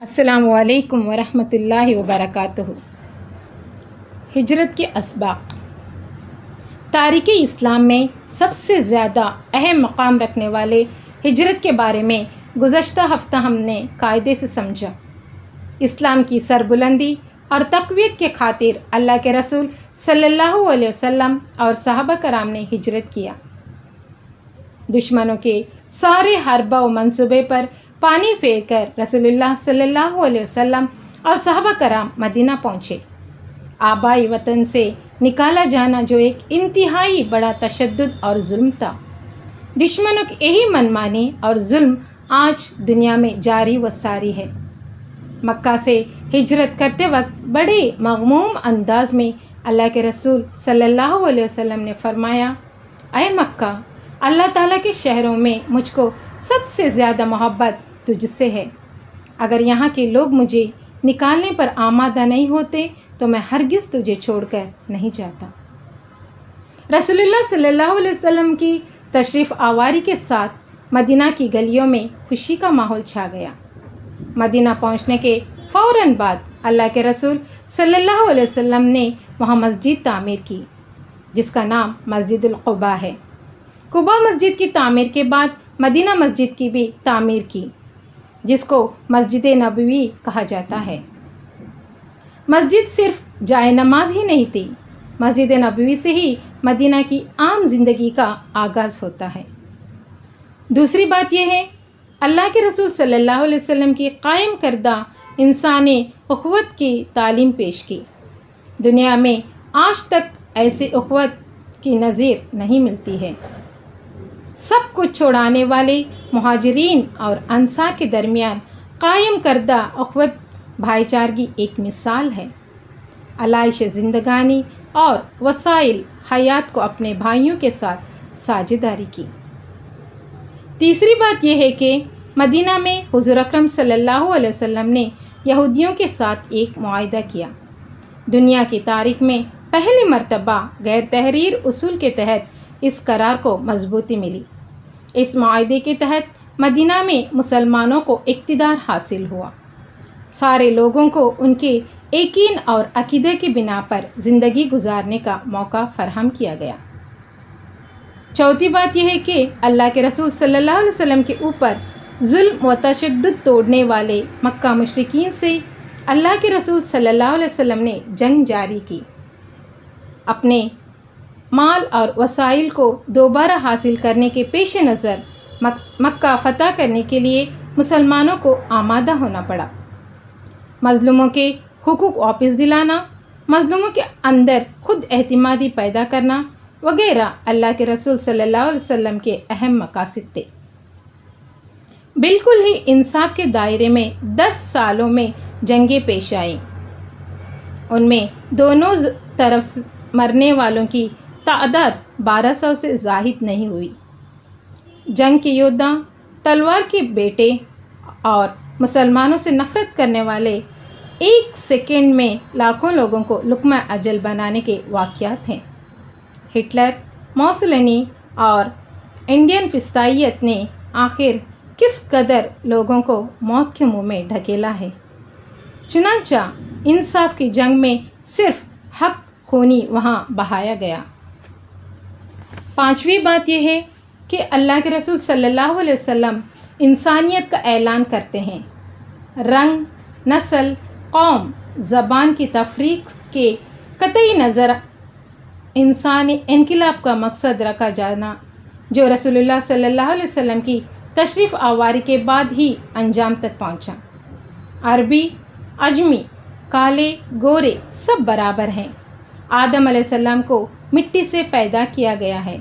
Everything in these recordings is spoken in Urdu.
السلام علیکم ورحمۃ اللہ وبرکاتہ۔ ہجرت کے اسباق۔ تاریخ اسلام میں سب سے زیادہ اہم مقام رکھنے والے ہجرت کے بارے میں گزشتہ ہفتہ ہم نے قاعدے سے سمجھا۔ اسلام کی سربلندی اور تقویت کے خاطر اللہ کے رسول صلی اللہ علیہ وسلم اور صحابہ کرام نے ہجرت کیا۔ دشمنوں کے سارے حربہ و منصوبے پر پانی پھیر کر رسول اللہ صلی اللہ علیہ وسلم اور صحابہ کرام مدینہ پہنچے۔ آبائی وطن سے نکالا جانا جو ایک انتہائی بڑا تشدد اور ظلم تھا۔ دشمنوں کی یہی منمانی اور ظلم آج دنیا میں جاری و ساری ہے۔ مکہ سے ہجرت کرتے وقت بڑے مغموم انداز میں اللہ کے رسول صلی اللہ علیہ وسلم نے فرمایا، اے مکہ، اللہ تعالیٰ کے شہروں میں مجھ کو سب سے زیادہ محبت تجھ سے ہے۔ اگر یہاں کے لوگ مجھے نکالنے پر آمادہ نہیں ہوتے تو میں ہرگز تجھے چھوڑ کر نہیں جاتا۔ رسول اللہ صلی اللہ علیہ وسلم کی تشریف آوری کے ساتھ مدینہ کی گلیوں میں خوشی کا ماحول چھا گیا۔ مدینہ پہنچنے کے فوراً بعد اللہ کے رسول صلی اللہ علیہ وسلم نے وہاں مسجد تعمیر کی، جس کا نام مسجد القباء ہے۔ قباء مسجد کی تعمیر کے بعد مدینہ مسجد کی بھی تعمیر کی، جس کو مسجد نبوی کہا جاتا ہے۔ مسجد صرف جائے نماز ہی نہیں تھی، مسجد نبوی سے ہی مدینہ کی عام زندگی کا آغاز ہوتا ہے۔ دوسری بات یہ ہے، اللہ کے رسول صلی اللہ علیہ وسلم کی قائم کردہ انسانی اخوت کی تعلیم پیش کی۔ دنیا میں آج تک ایسی اخوت کی نظیر نہیں ملتی ہے۔ سب کچھ چھوڑانے والے مہاجرین اور انصار کے درمیان قائم کردہ اخوت بھائی چارگی ایک مثال ہے۔ علائش زندگانی اور وسائل حیات کو اپنے بھائیوں کے ساتھ ساجھیداری کی۔ تیسری بات یہ ہے کہ مدینہ میں حضور اکرم صلی اللہ علیہ وسلم نے یہودیوں کے ساتھ ایک معاہدہ کیا۔ دنیا کی تاریخ میں پہلی مرتبہ غیر تحریر اصول کے تحت اس قرار کو مضبوطی ملی۔ اس معاہدے کے تحت مدینہ میں مسلمانوں کو اقتدار حاصل ہوا۔ سارے لوگوں کو ان کے یقین اور عقیدے کی بنا پر زندگی گزارنے کا موقع فراہم کیا گیا۔ چوتھی بات یہ ہے کہ اللہ کے رسول صلی اللہ علیہ وسلم کے اوپر ظلم و تشدد توڑنے والے مکہ مشرکین سے اللہ کے رسول صلی اللہ علیہ وسلم نے جنگ جاری کی۔ اپنے مال اور وسائل کو دوبارہ حاصل کرنے کے پیش نظر مکہ فتح کرنے کے لیے مسلمانوں کو آمادہ ہونا پڑا۔ مظلوموں کے حقوق واپس دلانا، مظلوموں کے اندر خود اعتمادی پیدا کرنا وغیرہ اللہ کے رسول صلی اللہ علیہ وسلم کے اہم مقاصد تھے۔ بالکل ہی انصاف کے دائرے میں 10 سالوں میں جنگیں پیش آئیں۔ ان میں دونوں طرف مرنے والوں کی تعداد 1200 سے زائد نہیں ہوئی۔ جنگ کے یودھا، تلوار کے بیٹے اور مسلمانوں سے نفرت کرنے والے ایک سیکنڈ میں لاکھوں لوگوں کو لقمہ اجل بنانے کے واقعات ہیں۔ ہٹلر، موسولینی اور انڈین فسطائیت نے آخر کس قدر لوگوں کو موت کے منہ میں ڈھکیلا ہے۔ چنانچہ انصاف کی جنگ میں صرف حق خونی وہاں بہایا گیا۔ پانچویں بات یہ ہے کہ اللہ کے رسول صلی اللہ علیہ وسلم انسانیت کا اعلان کرتے ہیں۔ رنگ، نسل، قوم، زبان کی تفریق کے قطعی نظر انسانی انقلاب کا مقصد رکھا جانا، جو رسول اللہ صلی اللہ علیہ وسلم کی تشریف آوری کے بعد ہی انجام تک پہنچا۔ عربی، عجمی، کالے، گورے سب برابر ہیں۔ آدم علیہ السلام کو مٹی سے پیدا کیا گیا ہے۔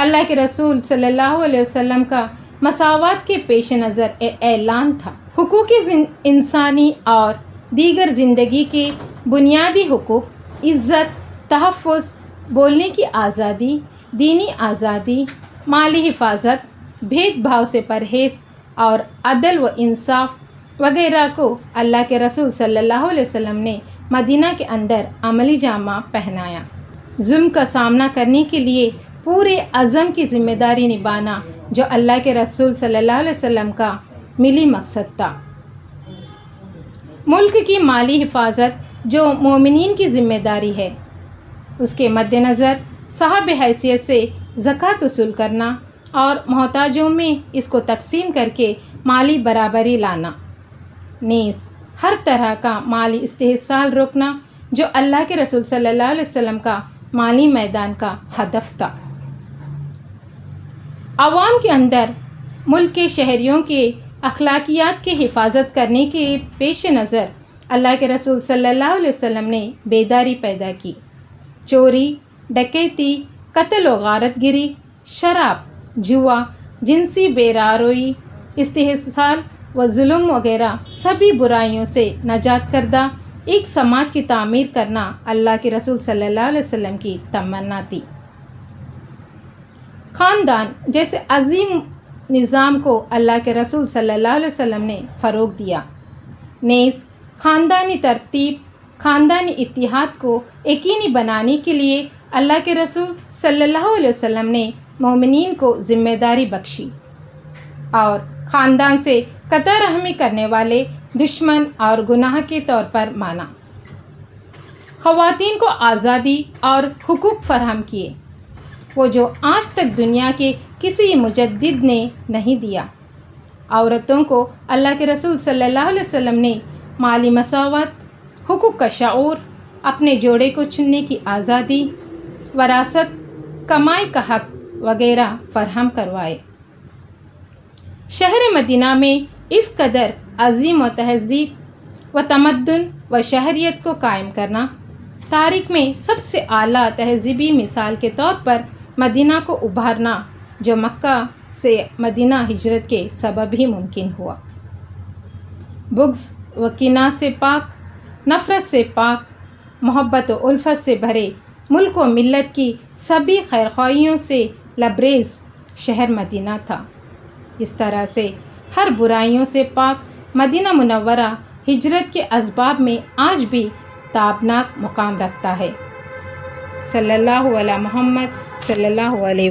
اللہ کے رسول صلی اللہ علیہ وسلم کا مساوات کے پیش نظر اعلان تھا۔ حقوق انسانی اور دیگر زندگی کے بنیادی حقوق، عزت، تحفظ، بولنے کی آزادی، دینی آزادی، مالی حفاظت، بھید بھاؤ سے پرہیز اور عدل و انصاف وغیرہ کو اللہ کے رسول صلی اللہ علیہ وسلم نے مدینہ کے اندر عملی جامہ پہنایا۔ ظلم کا سامنا کرنے کے لیے پورے عزم کی ذمہ داری نبھانا جو اللہ کے رسول صلی اللہ علیہ وسلم کا ملی مقصد تھا۔ ملک کی مالی حفاظت جو مومنین کی ذمہ داری ہے، اس کے مد نظر صاحب حیثیت سے زکوٰۃ وصول کرنا اور محتاجوں میں اس کو تقسیم کر کے مالی برابری لانا، نیز ہر طرح کا مالی استحصال روکنا جو اللہ کے رسول صلی اللہ علیہ وسلم کا مالی میدان کا ہدف تھا۔ عوام کے اندر ملک کے شہریوں کے اخلاقیات کی حفاظت کرنے کے پیش نظر اللہ کے رسول صلی اللہ علیہ وسلم نے بیداری پیدا کی۔ چوری، ڈکیتی، قتل و غارت گری، شراب، جوا، جنسی بیراروئی، استحصال و ظلم وغیرہ سبھی برائیوں سے نجات کردہ ایک سماج کی تعمیر کرنا اللہ کے رسول صلی اللہ علیہ وسلم کی تمنا تھی۔ خاندان جیسے عظیم نظام کو اللہ کے رسول صلی اللہ علیہ وسلم نے فروغ دیا، نیز خاندانی ترتیب، خاندانی اتحاد کو یقینی بنانے کے لیے اللہ کے رسول صلی اللہ علیہ وسلم نے مومنین کو ذمہ داری بخشی اور خاندان سے قطع رحمی کرنے والے دشمن اور گناہ کے طور پر مانا۔ خواتین کو آزادی اور حقوق فراہم کیے، وہ جو آج تک دنیا کے کسی مجدد نے نہیں دیا۔ عورتوں کو اللہ کے رسول صلی اللہ علیہ وسلم نے مالی مساوات، حقوق کا شعور، اپنے جوڑے کو چننے کی آزادی، وراثت، کمائی کا حق وغیرہ فراہم کروائے۔ شہر مدینہ میں اس قدر عظیم و تہذیب و تمدن و شہریت کو قائم کرنا، تاریخ میں سب سے اعلیٰ تہذیبی مثال کے طور پر مدینہ کو ابھارنا جو مکہ سے مدینہ ہجرت کے سبب ہی ممکن ہوا۔ بغض و کینہ سے پاک، نفرت سے پاک، محبت و الفت سے بھرے ملک و ملت کی سبھی خیرخواہیوں سے لبریز شہر مدینہ تھا۔ اس طرح سے ہر برائیوں سے پاک مدینہ منورہ ہجرت کے اسباب میں آج بھی تابناک مقام رکھتا ہے۔ صلی اللہ علیہ محمد صلی اللہ علیہ